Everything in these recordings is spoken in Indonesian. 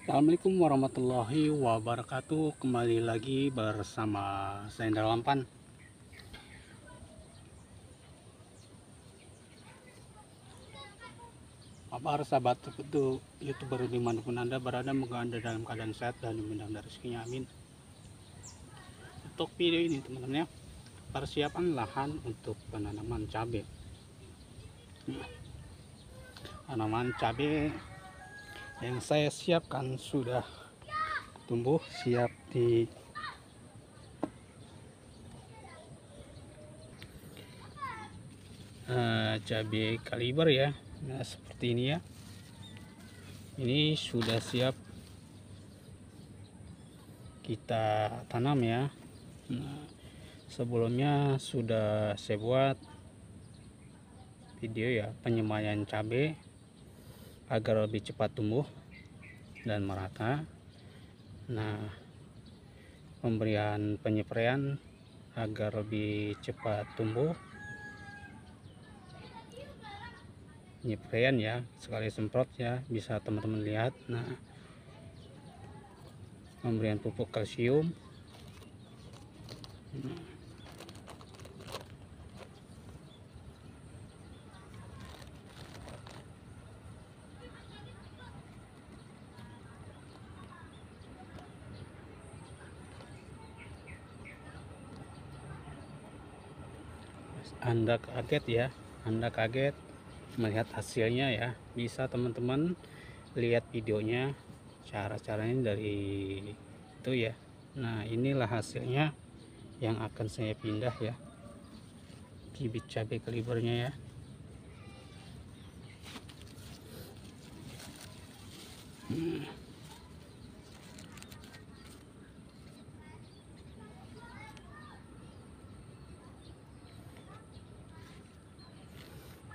Assalamualaikum warahmatullahi wabarakatuh. Kembali lagi bersama saya Indra Lampan. Kabar sahabat itu YouTuber dimanapun Anda berada, semoga Anda dalam keadaan sehat dan dimudahkan rezekinya, amin. Untuk video ini teman-teman ya, persiapan lahan untuk penanaman cabai. Tanaman cabai yang saya siapkan sudah tumbuh siap di cabai kaliber ya. Nah, seperti ini ya. Ini sudah siap kita tanam ya. Nah, sebelumnya sudah saya buat video ya, penyemaian cabai agar lebih cepat tumbuh dan merata. Nah, pemberian penyepraian agar lebih cepat tumbuh, penyepraian ya, sekali semprot ya, bisa teman-teman lihat. Nah, pemberian pupuk kalsium. Anda kaget ya, Anda kaget melihat hasilnya ya. Bisa teman-teman lihat videonya, cara-caranya dari itu ya. Nah, inilah hasilnya yang akan saya pindah ya, bibit cabai kalibernya ya.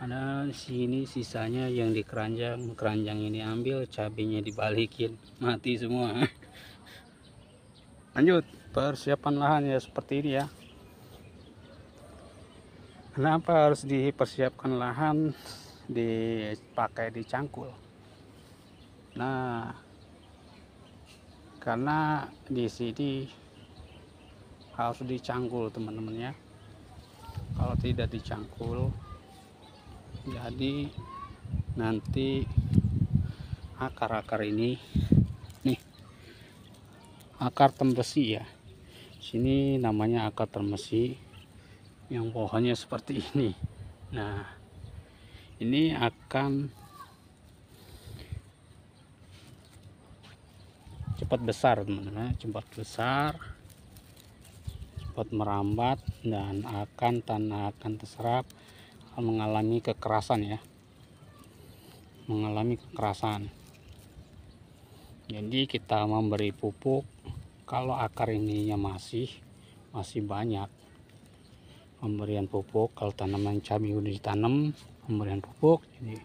Ada di sini sisanya yang di keranjang, keranjang ini ambil, cabenya dibalikin, mati semua. Lanjut, persiapan lahan ya seperti ini ya. Kenapa harus dipersiapkan lahan dipakai di cangkul? Nah, karena di sini harus dicangkul teman-teman ya. Kalau tidak dicangkul, jadi nanti akar-akar ini nih, akar tembesi ya, sini namanya akar tembesi, yang pohonnya seperti ini. Nah, ini akan cepat besar teman-teman, cepat besar, cepat merambat, dan tanah akan terserap, mengalami kekerasan ya, mengalami kekerasan. Jadi kita memberi pupuk kalau akar ininya masih banyak, pemberian pupuk. Kalau tanaman cabai udah ditanam, pemberian pupuk. Jadi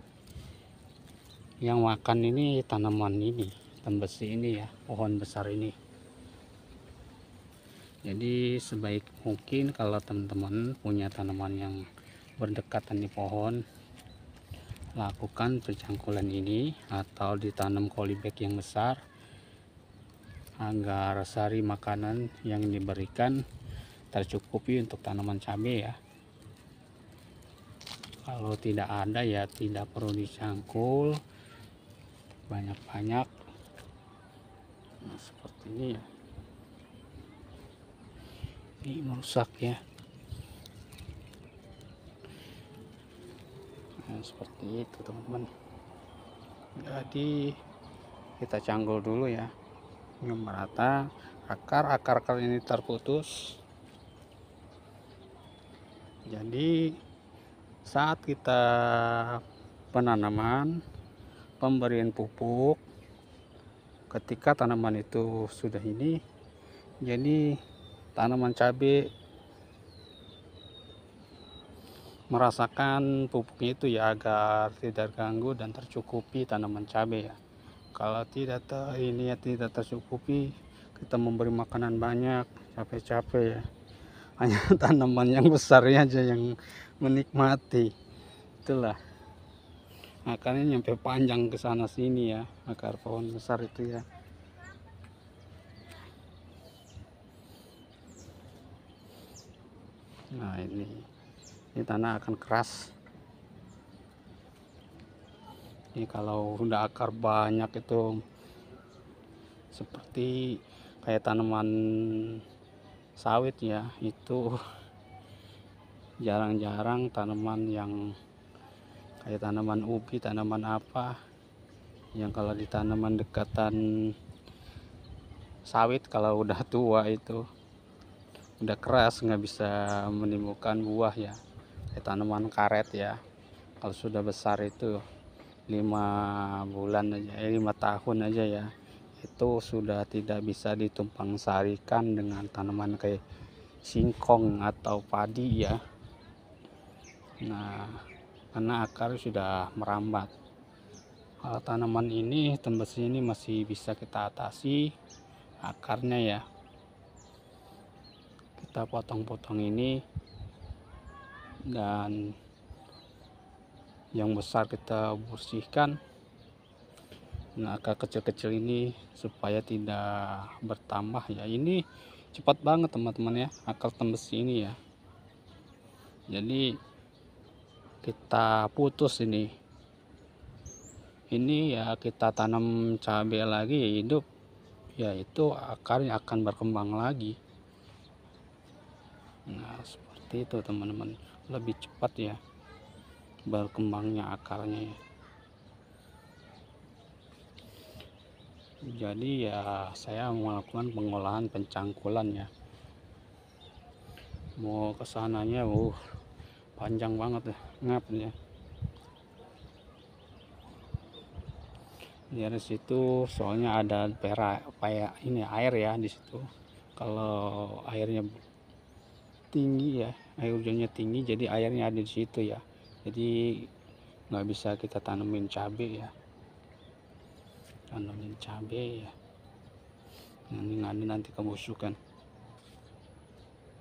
yang makan ini tanaman ini, tembesi ini ya, pohon besar ini. Jadi sebaik mungkin kalau teman-teman punya tanaman yang berdekatan di pohon, lakukan pencangkulan ini atau ditanam polybag yang besar agar sari makanan yang diberikan tercukupi untuk tanaman cabai ya. Kalau tidak ada ya tidak perlu dicangkul banyak-banyak. Nah, seperti ini ya, ini merusak ya. Nah, seperti itu teman-teman. Jadi kita cangkul dulu ya, yang merata. Akar ini terputus. Jadi saat kita penanaman, pemberian pupuk, ketika tanaman itu sudah ini, jadi tanaman cabai merasakan pupuknya itu ya, agar tidak ganggu dan tercukupi tanaman cabai ya. Kalau tidak tidak tercukupi, kita memberi makanan banyak, capek-capek ya, hanya tanaman yang besarnya aja yang menikmati. Itulah akarnya nyampe panjang ke sana sini ya, akar pohon besar itu ya. Nah, ini tanah akan keras. Ini kalau udah akar banyak itu seperti kayak tanaman sawit ya, itu jarang-jarang tanaman yang kayak tanaman ubi, tanaman apa yang kalau di tanaman dekatan sawit kalau udah tua itu udah keras, nggak bisa menimbulkan buah ya, kayak tanaman karet ya. Kalau sudah besar itu 5 bulan aja, 5 tahun aja ya, itu sudah tidak bisa ditumpang sarikan dengan tanaman kayak singkong atau padi ya. Nah, karena akar sudah merambat. Kalau tanaman ini, tembes ini masih bisa kita atasi akarnya ya. Kita potong-potong ini, dan yang besar kita bersihkan. Nah, akar kecil-kecil ini supaya tidak bertambah ya. Ini cepat banget teman-teman ya, akar tembes ini ya. Jadi kita putus ini ya, kita tanam cabai lagi ya, hidup ya, itu akarnya akan berkembang lagi. Nah, seperti itu teman-teman, lebih cepat ya berkembangnya akarnya ya. Jadi ya saya melakukan pengolahan pencangkulan ya, mau kesananya panjang banget ya ngapnya. Dari situ soalnya ada kayak ini air ya di situ. Kalau airnya tinggi ya, air hujannya tinggi, jadi airnya ada di situ ya. Jadi nggak bisa kita tanamin cabai ya, tanamin cabai ya. Nanti kebusukan.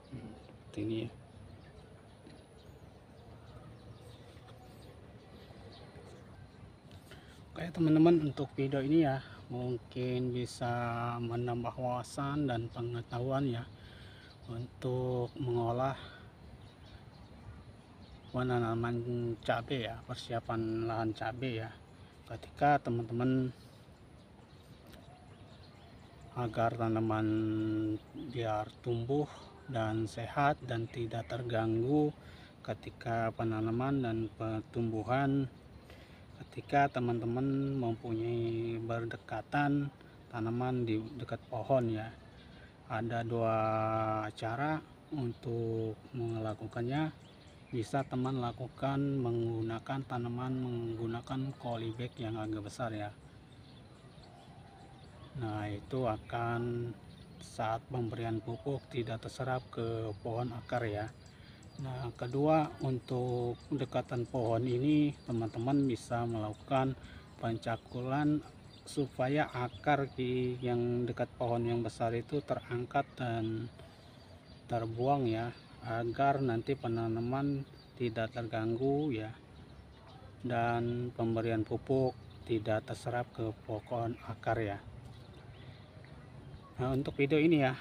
Seperti ini ya. Oke teman-teman, untuk video ini ya mungkin bisa menambah wawasan dan pengetahuan ya untuk mengolah penanaman cabai ya, persiapan lahan cabai ya. Ketika teman-teman agar tanaman biar tumbuh dan sehat dan tidak terganggu ketika penanaman dan pertumbuhan. Ketika teman-teman mempunyai berdekatan tanaman di dekat pohon ya, ada 2 cara untuk melakukannya. Bisa teman lakukan menggunakan tanaman menggunakan polybag yang agak besar ya. Nah, itu akan saat pemberian pupuk tidak terserap ke pohon akar ya. Nah, kedua, untuk dekatan pohon ini teman-teman bisa melakukan pencangkulan supaya akar yang dekat pohon yang besar itu terangkat dan terbuang ya, agar nanti penanaman tidak terganggu ya, dan pemberian pupuk tidak terserap ke pokok akar ya. Nah, untuk video ini ya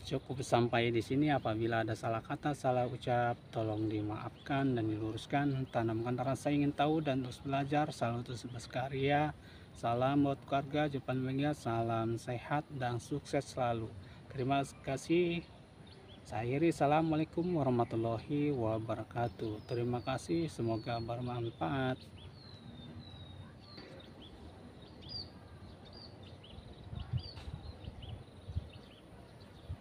cukup sampai di sini. Apabila ada salah kata, salah ucap, tolong dimaafkan dan diluruskan. Tanamkan rasa ingin tahu dan terus belajar. Salam terus berkarya. Salam buat keluarga Jepang Mega. Salam sehat dan sukses selalu. Terima kasih. Saya akhiri. Assalamualaikum warahmatullahi wabarakatuh. Terima kasih. Semoga bermanfaat.